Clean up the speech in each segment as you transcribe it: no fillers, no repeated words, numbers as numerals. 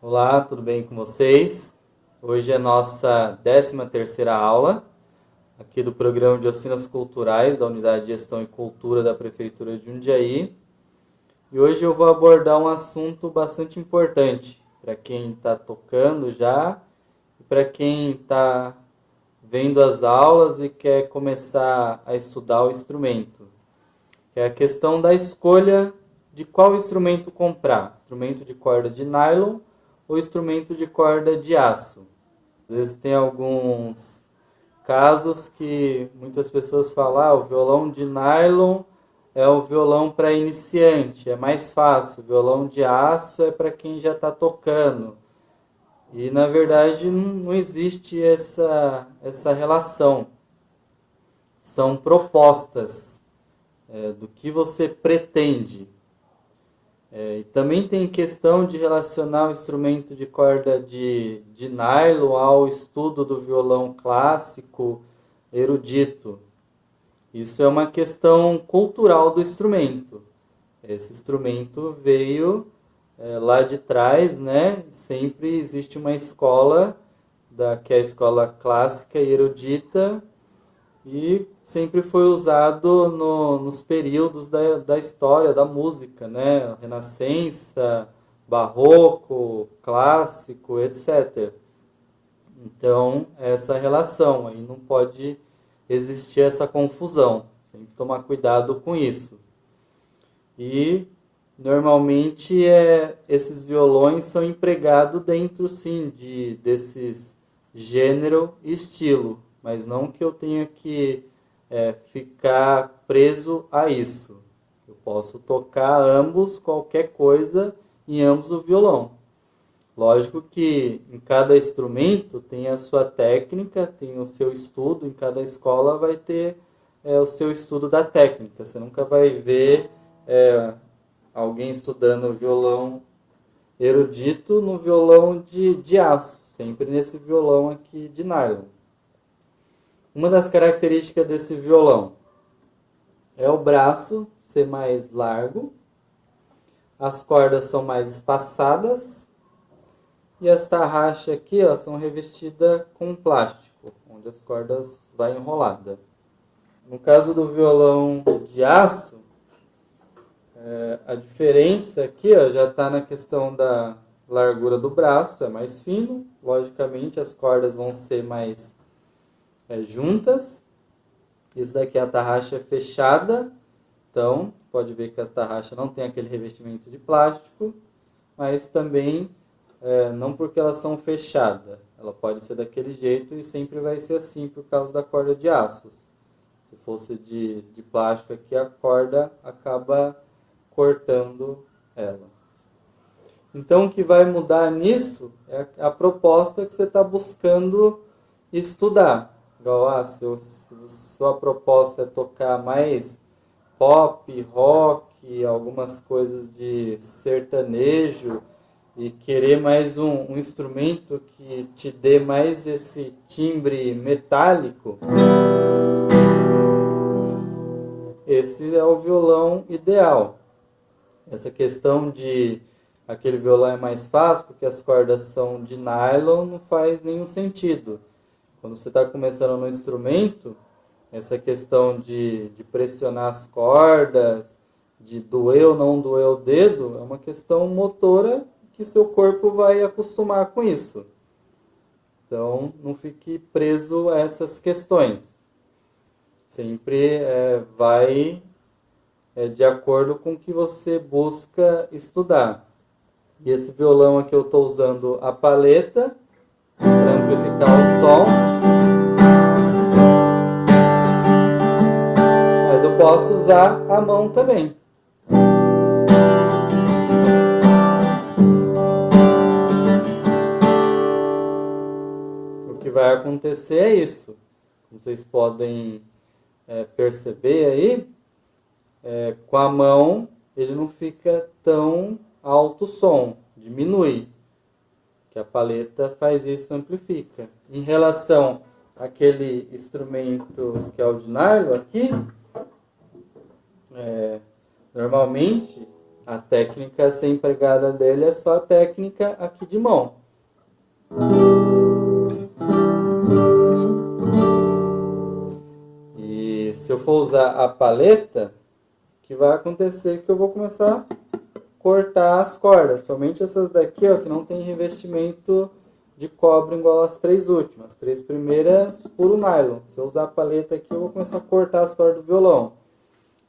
Olá, tudo bem com vocês? Hoje é nossa 13ª aula aqui do Programa de Oficinas Culturais da Unidade de Gestão e Cultura da Prefeitura de Jundiaí. E hoje eu vou abordar um assunto bastante importante para quem está tocando já e para quem está vendo as aulas e quer começar a estudar o instrumento, que é a questão da escolha de qual instrumento comprar, instrumento de corda de nylon ou instrumento de corda de aço. Às vezes tem alguns casos que muitas pessoas falam, o violão de nylon é o violão para iniciante, é mais fácil, o violão de aço é para quem já está tocando. E na verdade não existe essa relação. São propostas do que você pretende. E também tem questão de relacionar o instrumento de corda de nylon ao estudo do violão clássico erudito. Isso é uma questão cultural do instrumento. Esse instrumento veio lá de trás, né? Sempre existe uma escola, que é a escola clássica e erudita, e sempre foi usado nos períodos da história da música, né? Renascença, barroco, clássico, etc. Então, essa relação, aí não pode existir essa confusão, sempre tomar cuidado com isso. E, normalmente, esses violões são empregados dentro, sim, desses gênero e estilo, mas não que eu tenha que ficar preso a isso. Eu posso tocar ambos, qualquer coisa, em ambos o violão. Lógico que em cada instrumento tem a sua técnica, tem o seu estudo, em cada escola vai ter o seu estudo da técnica. Você nunca vai ver alguém estudando violão erudito no violão de aço, sempre nesse violão aqui de nylon. Uma das características desse violão é o braço ser mais largo, as cordas são mais espaçadas e as tarraxas aqui são revestidas com plástico, onde as cordas vão enroladas. No caso do violão de aço, a diferença aqui já está na questão da largura do braço, é mais fino, logicamente as cordas vão ser mais juntas. Isso daqui é a tarraxa fechada, então pode ver que a tarraxa não tem aquele revestimento de plástico, mas também não porque elas são fechadas, ela pode ser daquele jeito e sempre vai ser assim por causa da corda de aço. Se fosse de plástico aqui, a corda acaba cortando ela. Então o que vai mudar nisso é a proposta que você está buscando estudar. Igual, se sua proposta é tocar mais pop, rock, algumas coisas de sertanejo e querer mais um instrumento que te dê mais esse timbre metálico, esse é o violão ideal. Essa questão de aquele violão é mais fácil porque as cordas são de nylon não faz nenhum sentido. Quando você está começando no instrumento, essa questão de pressionar as cordas, de doer ou não doer o dedo, é uma questão motora que seu corpo vai acostumar com isso. Então, não fique preso a essas questões. Sempre vai de acordo com o que você busca estudar. E esse violão aqui eu estou usando a paleta para amplificar o som. Mas eu posso usar a mão também. O que vai acontecer é isso. Como vocês podem perceber aí, com a mão ele não fica tão alto o som, diminui. Que a paleta faz isso, amplifica. Em relação àquele instrumento que é o de nylon aqui, normalmente A técnica a ser empregada dele é só a técnica aqui de mão. E se eu for usar a paleta, o que vai acontecer é que eu vou começar a cortar as cordas, somente essas daqui, ó, que não tem revestimento de cobre igual as 3 últimas. As 3 primeiras, puro nylon. Se eu usar a paleta aqui, eu vou começar a cortar as cordas do violão.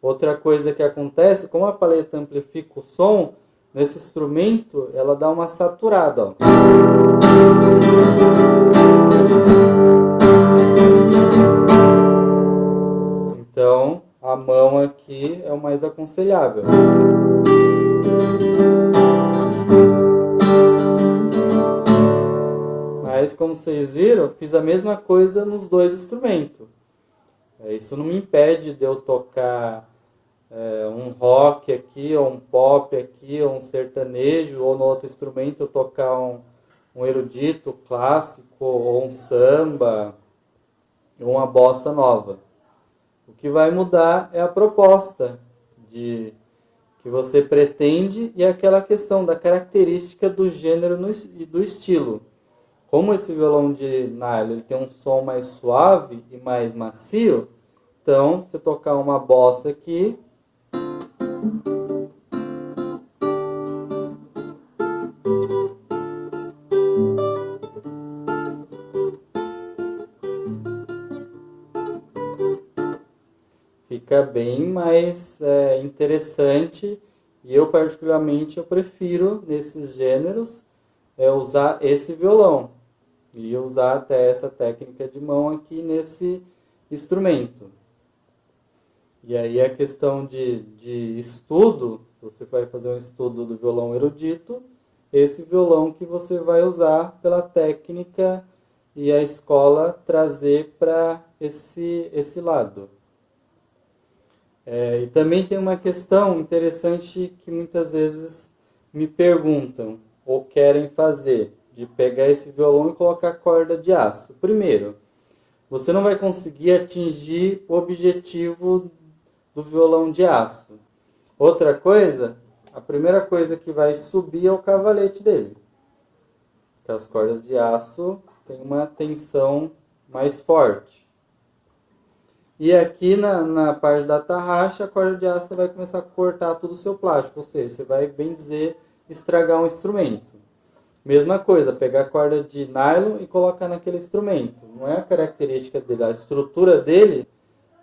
Outra coisa que acontece, como a paleta amplifica o som, nesse instrumento, ela dá uma saturada, ó. Então, a mão aqui é o mais aconselhável. Mas, como vocês viram, eu fiz a mesma coisa nos dois instrumentos. Isso não me impede de eu tocar um rock aqui, ou um pop aqui, ou um sertanejo, ou no outro instrumento eu tocar um erudito clássico, ou um samba, ou uma bossa nova. O que vai mudar é a proposta que você pretende e aquela questão da característica do gênero e do estilo. Como esse violão de nylon ele tem um som mais suave e mais macio, então você tocar uma bossa aqui, fica bem mais interessante, e eu particularmente eu prefiro nesses gêneros usar esse violão e usar até essa técnica de mão aqui nesse instrumento. E aí a questão de estudo, se você vai fazer um estudo do violão erudito, esse violão que você vai usar pela técnica e a escola trazer para esse lado. E também tem uma questão interessante que muitas vezes me perguntam ou querem fazer, de pegar esse violão e colocar corda de aço. Primeiro, você não vai conseguir atingir o objetivo do violão de aço. Outra coisa, a primeira coisa que vai subir é o cavalete dele. Porque as cordas de aço têm uma tensão mais forte. E aqui na parte da tarraxa, a corda de aço vai começar a cortar todo o seu plástico. Ou seja, você vai, bem dizer, estragar um instrumento. Mesma coisa, pegar a corda de nylon e colocar naquele instrumento. Não é a característica dele, a estrutura dele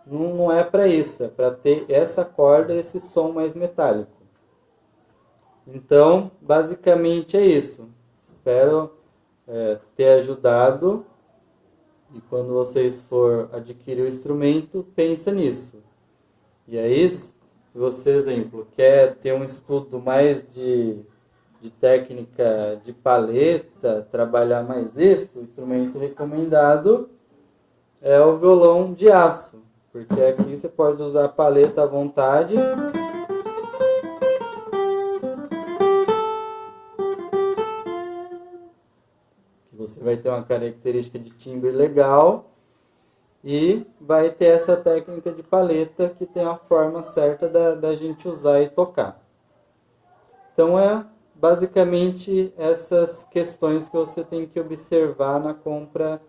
não é para isso. É para ter essa corda e esse som mais metálico. Então, basicamente é isso. Espero ter ajudado. E quando vocês for adquirir o instrumento, pensa nisso. E aí, se você, exemplo, quer ter um estudo mais de técnica de paleta, trabalhar mais isso, o instrumento recomendado é o violão de aço. Porque aqui você pode usar a paleta à vontade. Você vai ter uma característica de timbre legal e vai ter essa técnica de paleta que tem a forma certa da gente usar e tocar. Então basicamente essas questões que você tem que observar na compra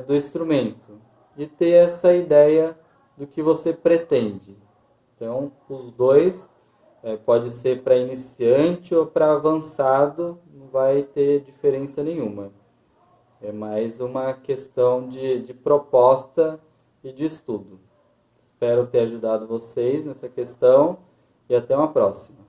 do instrumento e ter essa ideia do que você pretende. Então os dois pode ser para iniciante ou para avançado, não vai ter diferença nenhuma. É mais uma questão de proposta e de estudo. Espero ter ajudado vocês nessa questão e até uma próxima.